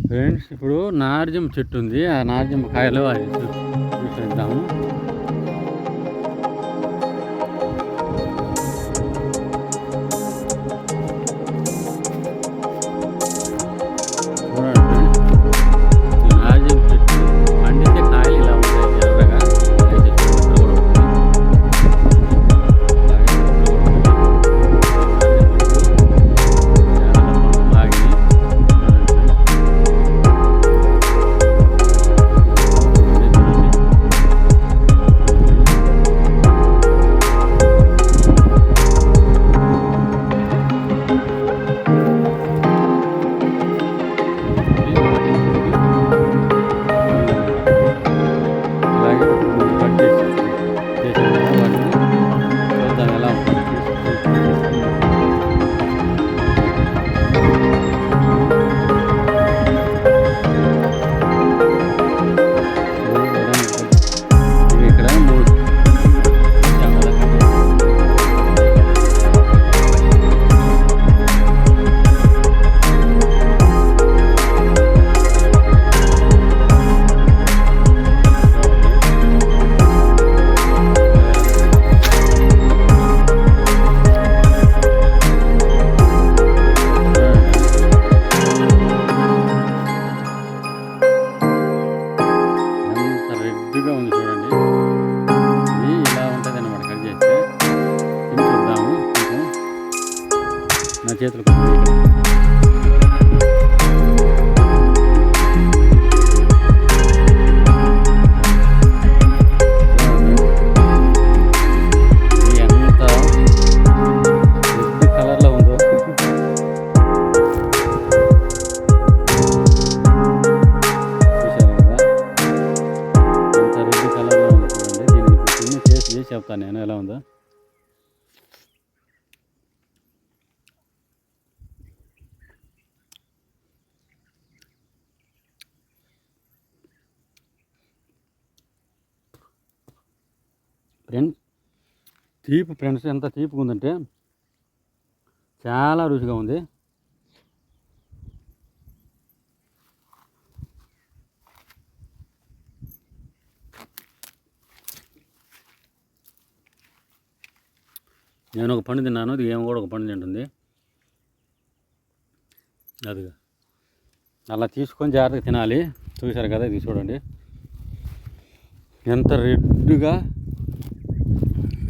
Friends ఇప్పుడు నార్జం చెట్టు ఉంది, ఆ నార్జం కాయలు అది చూసేద్దాము. ఉంది చూడండి, ఇది ఇలా ఉంటుంది అన్నమాట. కట్ చేస్తే తిని చూద్దాము. నా చేతులు ఎంత కలర్లో ఉందో. చెప్తాను నేను ఎలా ఉందో. ఫ్రెండ్స్ తీపి, ఫ్రెండ్స్ ఎంత తీపిగా ఉందంటే చాలా రుచిగా ఉంది. నేను ఒక పండు తిన్నాను, ఇది ఏమో కూడా ఒక పండు తింటుంది. అది అలా తీసుకొని జాగ్రత్తగా తినాలి. చూశారు కదా, ఇది చూడండి ఎంత రెడ్గా,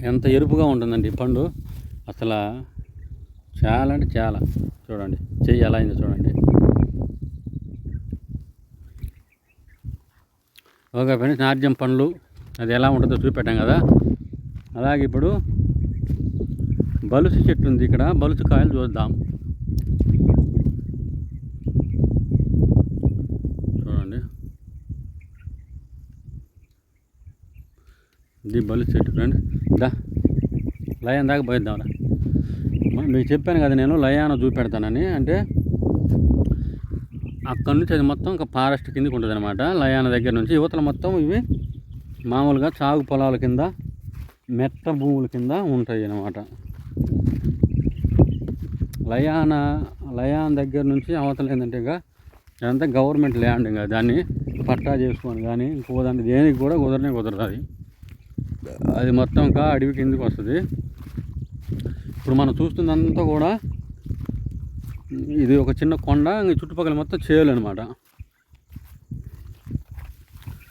ఎంత ఎరుపుగా ఉంటుందండి పండు. అసలు చాలా అంటే చాలా. చూడండి చెయ్యి ఎలా అయిందో చూడండి. ఓకే ఫ్రెండ్స్, నార్జం పండ్లు అది ఎలా ఉంటుందో చూపెట్టాం కదా. అలాగే ఇప్పుడు బలుసు చెట్టు ఉంది ఇక్కడ, బలుసు కాయలు చూద్దాం. చూడండి, ఇది బలుసు చెట్టు ఫ్రెండ్స్. దా లయాన్ దాకా పోయిద్దాంరా. మీకు చెప్పాను కదా నేను లయాన చూపెడతానని. అంటే అక్కడ నుంచి అది మొత్తం ఇంకా ఫారెస్ట్ కిందకి ఉంటుంది అనమాట. లయాన దగ్గర నుంచి యువతల మొత్తం ఇవి మామూలుగా సాగు పొలాల కింద, మెట్ట భూముల కింద ఉంటాయి అన్నమాట. లయాన్ దగ్గర నుంచి అవతల ఏంటంటే ఇక ఇదంతా గవర్నమెంట్ ల్యాండ్. ఇంకా దాన్ని పట్టా చేసుకొని కానీ ఇంకోదంటే దేనికి కూడా కుదరదు. అది మొత్తం ఇంకా అడవి కిందకి వస్తుంది. ఇప్పుడు మనం చూస్తుందంతా కూడా ఇది ఒక చిన్న కొండ, ఇంక చుట్టుపక్కల మొత్తం చేలు అనమాట.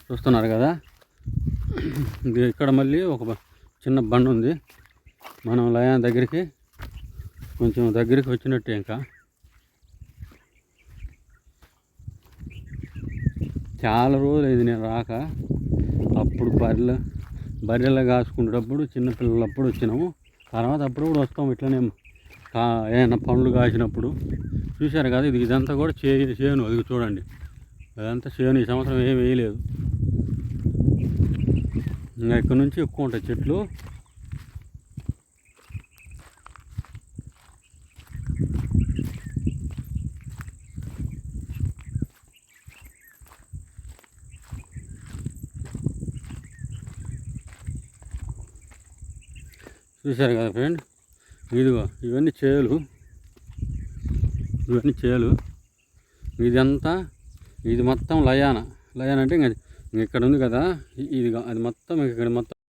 చూస్తున్నారు కదా, ఇది ఇక్కడ మళ్ళీ ఒక చిన్న బండ ఉంది. మనం లయాన్ దగ్గరికి కొంచెం దగ్గరికి వచ్చినట్టే. ఇంకా చాలా రోజులు అయింది నేను రాక. అప్పుడు బర్రెలు కాసుకునేటప్పుడు చిన్నపిల్లలప్పుడు వచ్చినాము. తర్వాత అప్పుడప్పుడు వస్తాము ఇట్లనే ఏమైనా పండ్లు కాసినప్పుడు. చూశారు కదా, ఇదంతా కూడా చేను. అది చూడండి, అదంతా చేను. ఈ సంవత్సరం ఏం వేయలేదు. ఇంకా ఇక్కడ నుంచి ఎక్కువ ఉంటాయి చెట్లు. చూశారు కదా ఫ్రెండ్, ఇదిగో ఇవన్నీ చేలు. ఇదంతా ఇది మొత్తం లయాన అంటే ఇంకా ఇక్కడ ఉంది కదా ఇది అది మొత్తం ఇక్కడ మొత్తం